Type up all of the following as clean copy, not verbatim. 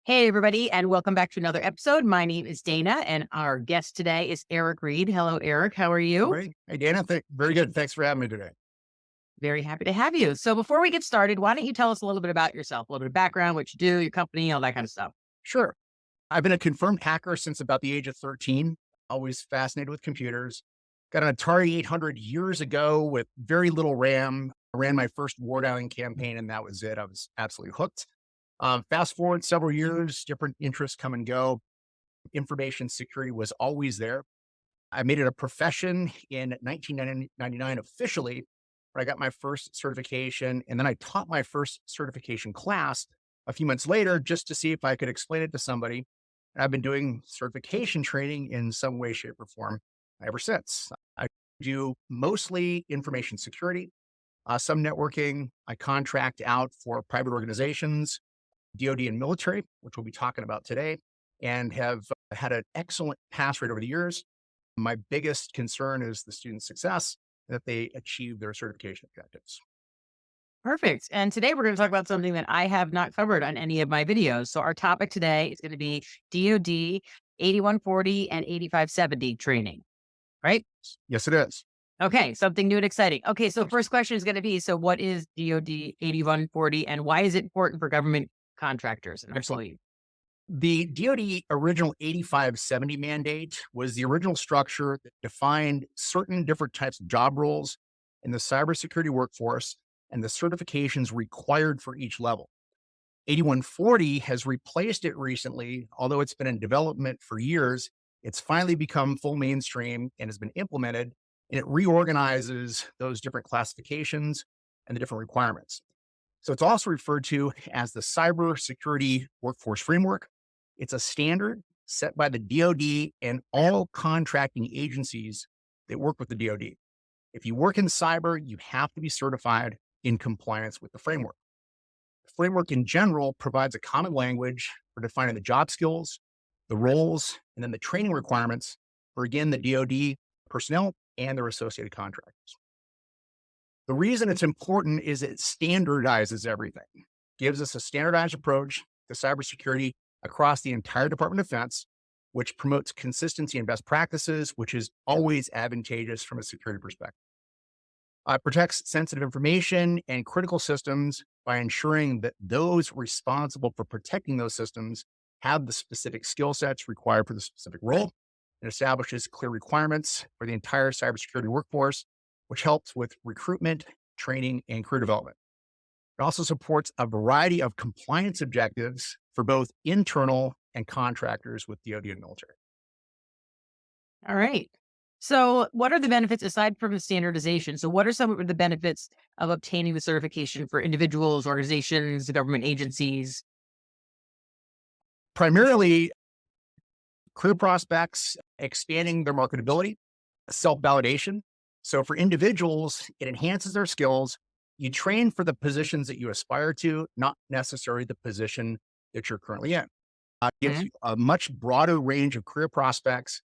Hey, everybody, and welcome back to another episode. My name is Dana, and our guest today is Eric Reed. Hello, Eric. How are you? Great. Hey, Dana. Very good. Thanks for having me today. Very happy to have you. So, before we get started, why don't you tell us a little bit about yourself, a little bit of background, what you do, your company, all that kind of stuff? Sure. I've been a confirmed hacker since about the age of 13, always fascinated with computers. Got an Atari 800 years ago with very little RAM. I ran my first war dialing campaign, and that was it. I was absolutely hooked. Fast forward several years, different interests come and go. Information security was always there. I made it a profession in 1999 officially, where I got my first certification. And then I taught my first certification class a few months later just to see if I could explain it to somebody. And I've been doing certification training in some way, shape, or form ever since. I do mostly information security, some networking. I contract out for private organizations, DoD and military, which we'll be talking about today, and have had an excellent pass rate over the years. My biggest concern is the student success, that they achieve their certification objectives. Perfect. And today we're going to talk about something that I have not covered on any of my videos. So, our topic today is going to be DoD 8140 and 8570 training, right? Yes, it is. Okay, something new and exciting. Okay, so first question is going to be, so what is DoD 8140 and why is it important for government contractors and Excellent. employees? The DoD original 8570 mandate was the original structure that defined certain different types of job roles in the cybersecurity workforce and the certifications required for each level. 8140 has replaced it recently, although it's been in development for years. It's finally become full mainstream and has been implemented, and it reorganizes those different classifications and the different requirements. So it's also referred to as the Cybersecurity Workforce Framework. It's a standard set by the DoD and all contracting agencies that work with the DoD. If you work in cyber, you have to be certified in compliance with the framework. The framework in general provides a common language for defining the job skills, the roles, and then the training requirements for, again, the DoD personnel and their associated contractors. The reason it's important is it standardizes everything, gives us a standardized approach to cybersecurity across the entire Department of Defense, which promotes consistency and best practices, which is always advantageous from a security perspective. It protects sensitive information and critical systems by ensuring that those responsible for protecting those systems have the specific skill sets required for the specific role. It establishes clear requirements for the entire cybersecurity workforce, which helps with recruitment, training, and career development. It also supports a variety of compliance objectives for both internal and contractors with DoD and military. All right. So, what are the benefits aside from the standardization? So, what are some of the benefits of obtaining the certification for individuals, organizations, government agencies? Primarily, career prospects, expanding their marketability, self-validation. So for individuals, it enhances their skills. You train for the positions that you aspire to, not necessarily the position that you're currently in. Gives you a much broader range of career prospects.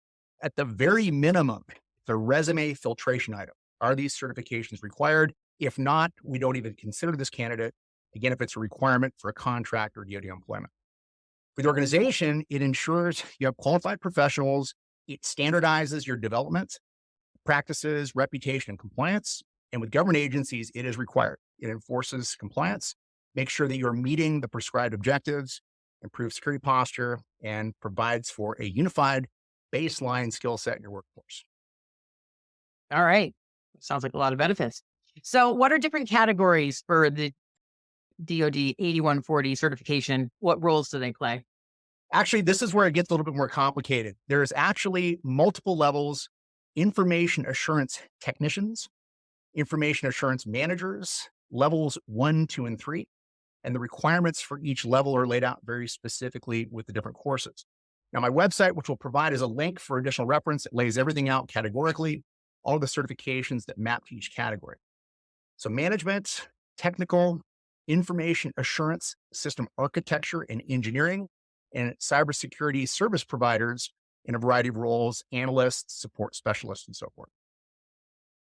At the very minimum, the resume filtration item. Are these certifications required? If not, we don't even consider this candidate. Again, if it's a requirement for a contract or DoD employment. For the organization, it ensures you have qualified professionals. It standardizes your development, practices, reputation, and compliance. And with government agencies, it is required. It enforces compliance, makes sure that you're meeting the prescribed objectives, improves security posture, and provides for a unified baseline skill set in your workforce. All right. Sounds like a lot of benefits. So, what are different categories for the DoD 8140 certification? What roles do they play? Actually, this is where it gets a little bit more complicated. There's actually multiple levels: information assurance technicians, information assurance managers, levels 1, 2, and 3. And the requirements for each level are laid out very specifically with the different courses. Now, my website, which we'll provide, is a link for additional reference. It lays everything out categorically, all the certifications that map to each category. So management, technical, information assurance, system architecture and engineering, and cybersecurity service providers in a variety of roles, analysts, support specialists, and so forth.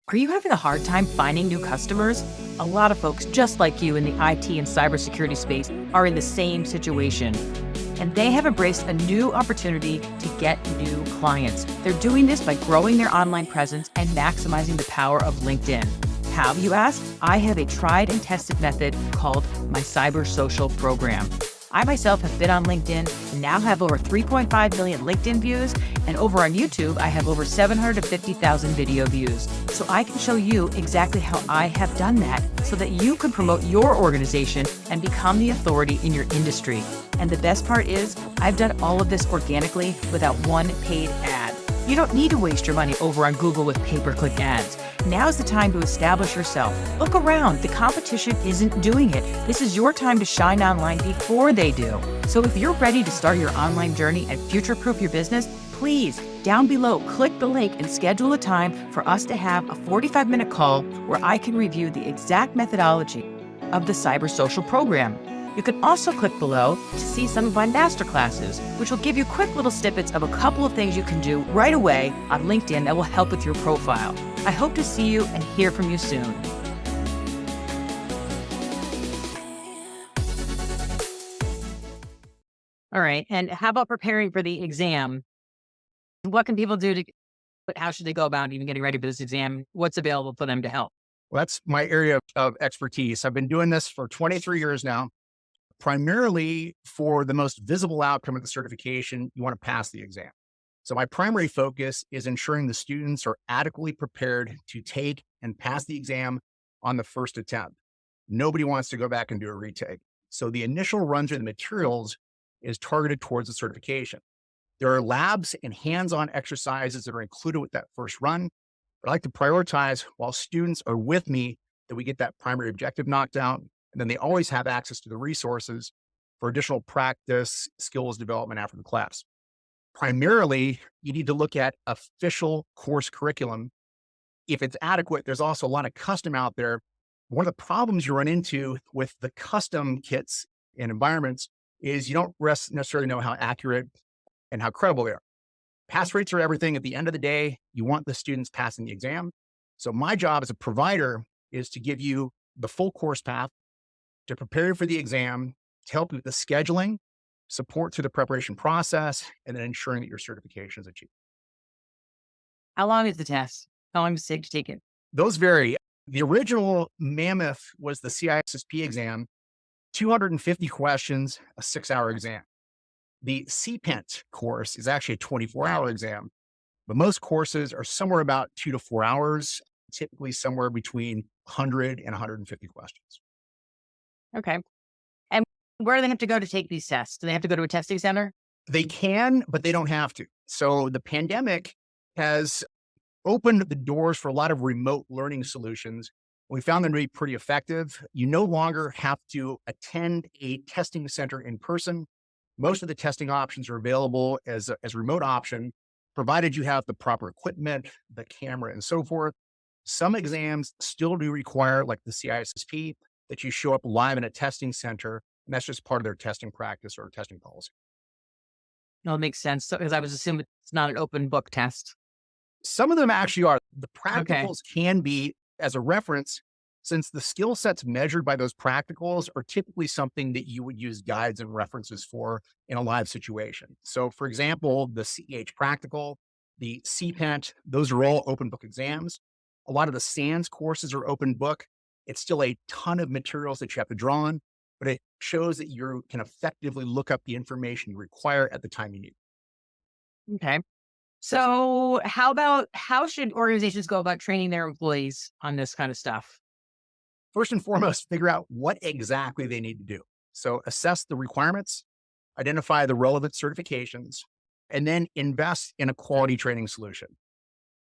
Are you having a hard time finding new customers? A lot of folks just like you in the IT and cybersecurity space are in the same situation. and they have embraced a new opportunity to get new clients. They're doing this by growing their online presence and maximizing the power of LinkedIn. How, you ask? I have a tried and tested method called my Cyber Social program. I myself have been on LinkedIn and now have over 3.5 million LinkedIn views, and over on YouTube, I have over 750,000 video views. So I can show you exactly how I have done that so that you can promote your organization and become the authority in your industry. And the best part is, I've done all of this organically without one paid ad. You don't need to waste your money over on Google with pay-per-click ads. Now's the time to establish yourself. Look around. The competition isn't doing it. This is your time to shine online before they do. So if you're ready to start your online journey and future-proof your business, please, down below, click the link and schedule a time for us to have a 45-minute call where I can review the exact methodology of the Cyber Social program. You can also click below to see some of my masterclasses, which will give you quick little snippets of a couple of things you can do right away on LinkedIn that will help with your profile. I hope to see you and hear from you soon. All right. And how about preparing for the exam? What can people do how should they go about even getting ready for this exam? What's available for them to help? Well, that's my area of expertise. I've been doing this for 23 years now, primarily for the most visible outcome of the certification. You want to pass the exam. So my primary focus is ensuring the students are adequately prepared to take and pass the exam on the first attempt. Nobody wants to go back and do a retake. So the initial run through the materials is targeted towards the certification. There are labs and hands-on exercises that are included with that first run, but I like to prioritize while students are with me that we get that primary objective knocked out, and then they always have access to the resources for additional practice, skills development after the class. Primarily, you need to look at official course curriculum. If it's adequate, there's also a lot of custom out there. One of the problems you run into with the custom kits and environments is you don't necessarily know how accurate and how credible they are. Pass rates are everything. At the end of the day, you want the students passing the exam. So my job as a provider is to give you the full course path, to prepare you for the exam, to help you with the scheduling, support through the preparation process, and then ensuring that your certification is achieved. How long is the test? How long does it take to take it? Those vary. The original mammoth was the CISSP exam, 250 questions, a 6-hour exam. The CPENT course is actually a 24-hour exam, but most courses are somewhere about 2 to 4 hours, typically somewhere between 100 and 150 questions. Okay. And where do they have to go to take these tests? Do they have to go to a testing center? They can, but they don't have to. So the pandemic has opened the doors for a lot of remote learning solutions. We found them to be pretty effective. You no longer have to attend a testing center in person. Most of the testing options are available as a remote option, provided you have the proper equipment, the camera, and so forth. Some exams still do require, like the CISSP, that you show up live in a testing center, and that's just part of their testing practice or testing policy. No, it makes sense. So, because I was assuming it's not an open book test. Some of them actually are. The Okay. practicals can be as a reference, since the skill sets measured by those practicals are typically something that you would use guides and references for in a live situation. So, for example, the CEH practical, the CPENT, those are all open book exams. A lot of the SANS courses are open book. It's still a ton of materials that you have to draw on, but it shows that you can effectively look up the information you require at the time you need. Okay. So how should organizations go about training their employees on this kind of stuff? First and foremost, figure out what exactly they need to do. So assess the requirements, identify the relevant certifications, and then invest in a quality training solution.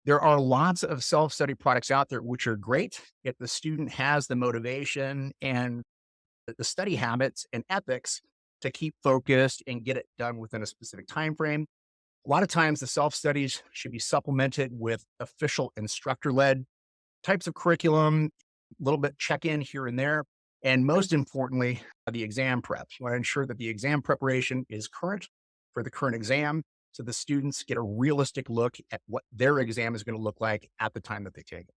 There are lots of self-study products out there, which are great if the student has the motivation and the study habits and ethics to keep focused and get it done within a specific time frame. A lot of times the self-studies should be supplemented with official instructor-led types of curriculum, a little bit check-in here and there. And most importantly, the exam prep. You want to ensure that the exam preparation is current for the current exam so the students get a realistic look at what their exam is going to look like at the time that they take it.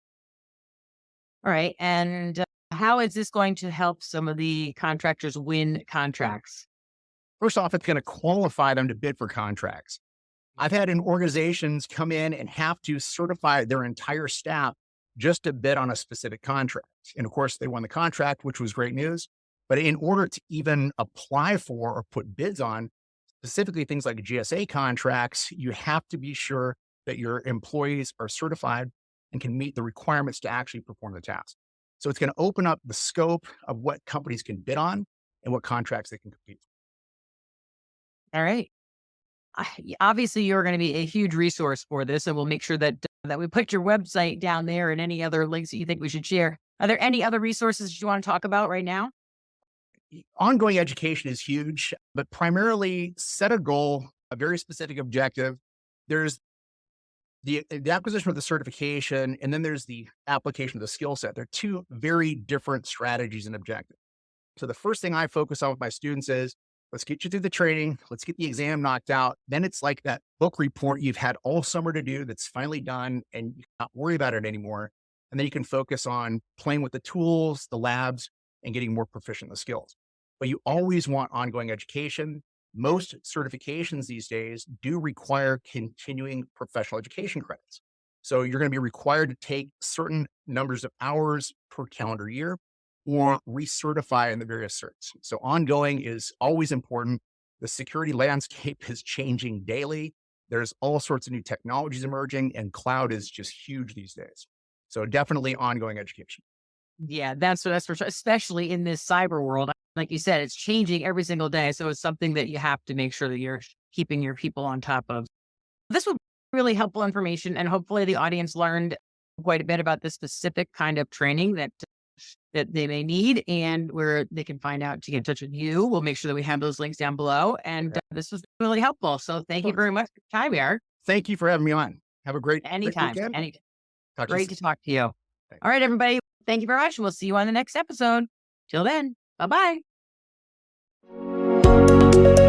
All right. And how is this going to help some of the contractors win contracts? First off, it's going to qualify them to bid for contracts. I've had organizations come in and have to certify their entire staff just to bid on a specific contract. And of course, they won the contract, which was great news. But in order to even apply for or put bids on, specifically things like GSA contracts, you have to be sure that your employees are certified and can meet the requirements to actually perform the task. So it's going to open up the scope of what companies can bid on and what contracts they can compete All right. Obviously, you're going to be a huge resource for this, and we'll make sure that we put your website down there and any other links that you think we should share. Are there any other resources you want to talk about right now? ongoing education is huge, but primarily set a goal, a very specific objective. There's the acquisition of the certification, and then there's the application of the skill set. They're two very different strategies and objectives. So the first thing I focus on with my students is let's get you through the training, let's get the exam knocked out. Then it's like that book report you've had all summer to do that's finally done, and you cannot worry about it anymore. And then you can focus on playing with the tools, the labs, and getting more proficient in the skills. But you always want ongoing education. Most certifications these days do require continuing professional education credits. So you're going to be required to take certain numbers of hours per calendar year or recertify in the various certs. So ongoing is always important. The security landscape is changing daily. There's all sorts of new technologies emerging, and cloud is just huge these days. So definitely ongoing education. Yeah, that's for sure, especially in this cyber world. Like you said, it's changing every single day. So it's something that you have to make sure that you're keeping your people on top of. This was really helpful information, and hopefully the audience learned quite a bit about this specific kind of training that they may need, and where they can find out to get in touch with you. We'll make sure that we have those links down below. And this was really helpful. So thank you Sure. very much for your time, Eric. Thank you for having me on. Have a great Anytime, weekend. anytime. Talk to you Great soon. to talk to you. All Thanks. right, everybody. Thank you very much. We'll see you on the next episode. Till then, bye bye.